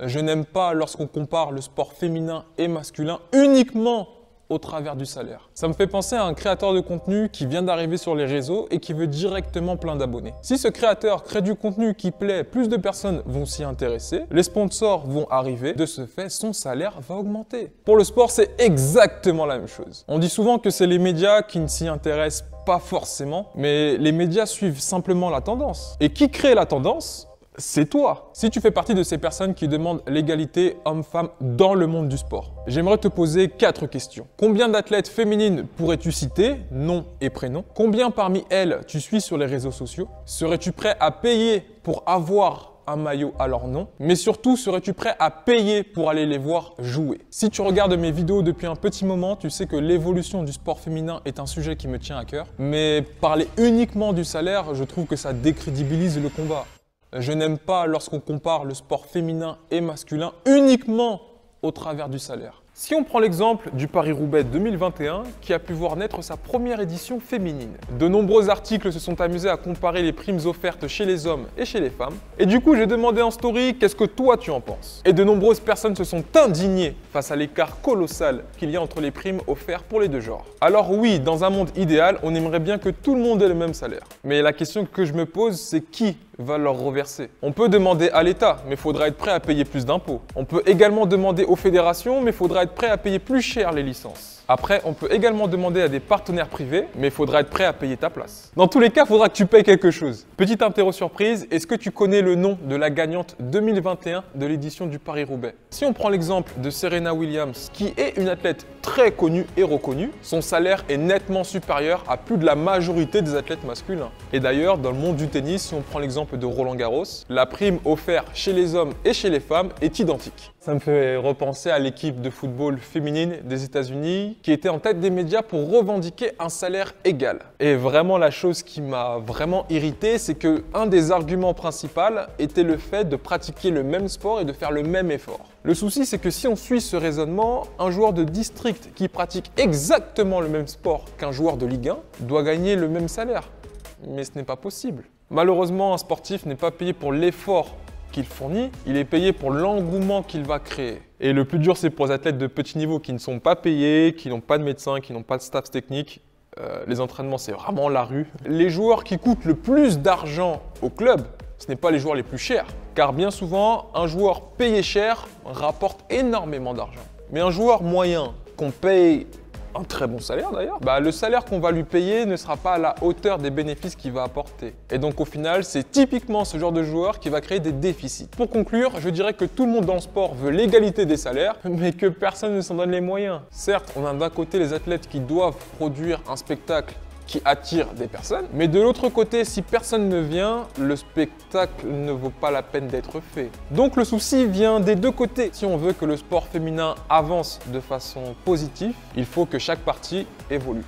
Je n'aime pas lorsqu'on compare le sport féminin et masculin uniquement au travers du salaire. Ça me fait penser à un créateur de contenu qui vient d'arriver sur les réseaux et qui veut directement plein d'abonnés. Si ce créateur crée du contenu qui plaît, plus de personnes vont s'y intéresser, les sponsors vont arriver, de ce fait, son salaire va augmenter. Pour le sport, c'est exactement la même chose. On dit souvent que c'est les médias qui ne s'y intéressent pas forcément, mais les médias suivent simplement la tendance. Et qui crée la tendance ? C'est toi. Si tu fais partie de ces personnes qui demandent l'égalité homme-femme dans le monde du sport, j'aimerais te poser 4 questions. Combien d'athlètes féminines pourrais-tu citer, nom et prénom? Combien parmi elles tu suis sur les réseaux sociaux? Serais-tu prêt à payer pour avoir un maillot à leur nom? Mais surtout, serais-tu prêt à payer pour aller les voir jouer? Si tu regardes mes vidéos depuis un petit moment, tu sais que l'évolution du sport féminin est un sujet qui me tient à cœur. Mais parler uniquement du salaire, je trouve que ça décrédibilise le combat. Je n'aime pas lorsqu'on compare le sport féminin et masculin uniquement au travers du salaire. Si on prend l'exemple du Paris-Roubaix 2021 qui a pu voir naître sa première édition féminine, de nombreux articles se sont amusés à comparer les primes offertes chez les hommes et chez les femmes. Et du coup, j'ai demandé en story qu'est-ce que toi tu en penses. Et de nombreuses personnes se sont indignées face à l'écart colossal qu'il y a entre les primes offertes pour les deux genres. Alors oui, dans un monde idéal, on aimerait bien que tout le monde ait le même salaire. Mais la question que je me pose, c'est qui va leur reverser? On peut demander à l'État, mais il faudra être prêt à payer plus d'impôts. On peut également demander aux fédérations, mais il faudra être prêt à payer plus cher les licences. Après, on peut également demander à des partenaires privés, mais il faudra être prêt à payer ta place. Dans tous les cas, il faudra que tu payes quelque chose. Petite interro surprise, est-ce que tu connais le nom de la gagnante 2021 de l'édition du Paris-Roubaix? Si on prend l'exemple de Serena Williams, qui est une athlète très connue et reconnue, son salaire est nettement supérieur à plus de la majorité des athlètes masculins. Et d'ailleurs, dans le monde du tennis, si on prend l'exemple de Roland Garros, la prime offerte chez les hommes et chez les femmes est identique. Ça me fait repenser à l'équipe de football féminine des États-Unis qui était en tête des médias pour revendiquer un salaire égal. Et vraiment, la chose qui m'a vraiment irrité, c'est que un des arguments principaux était le fait de pratiquer le même sport et de faire le même effort. Le souci, c'est que si on suit ce raisonnement, un joueur de district qui pratique exactement le même sport qu'un joueur de Ligue 1 doit gagner le même salaire. Mais ce n'est pas possible. Malheureusement, un sportif n'est pas payé pour l'effort qu'il fournit, il est payé pour l'engouement qu'il va créer. Et le plus dur, c'est pour les athlètes de petit niveau qui ne sont pas payés, qui n'ont pas de médecin, qui n'ont pas de staff technique. Les entraînements, c'est vraiment la rue. Les joueurs qui coûtent le plus d'argent au club, ce n'est pas les joueurs les plus chers. Car bien souvent, un joueur payé cher rapporte énormément d'argent. Mais un joueur moyen qu'on paye un très bon salaire d'ailleurs, le salaire qu'on va lui payer ne sera pas à la hauteur des bénéfices qu'il va apporter. Et donc au final, c'est typiquement ce genre de joueur qui va créer des déficits. Pour conclure, je dirais que tout le monde dans le sport veut l'égalité des salaires, mais que personne ne s'en donne les moyens. Certes, on a d'un côté les athlètes qui doivent produire un spectacle qui attire des personnes. Mais de l'autre côté, si personne ne vient, le spectacle ne vaut pas la peine d'être fait. Donc le souci vient des deux côtés. Si on veut que le sport féminin avance de façon positive, il faut que chaque partie évolue.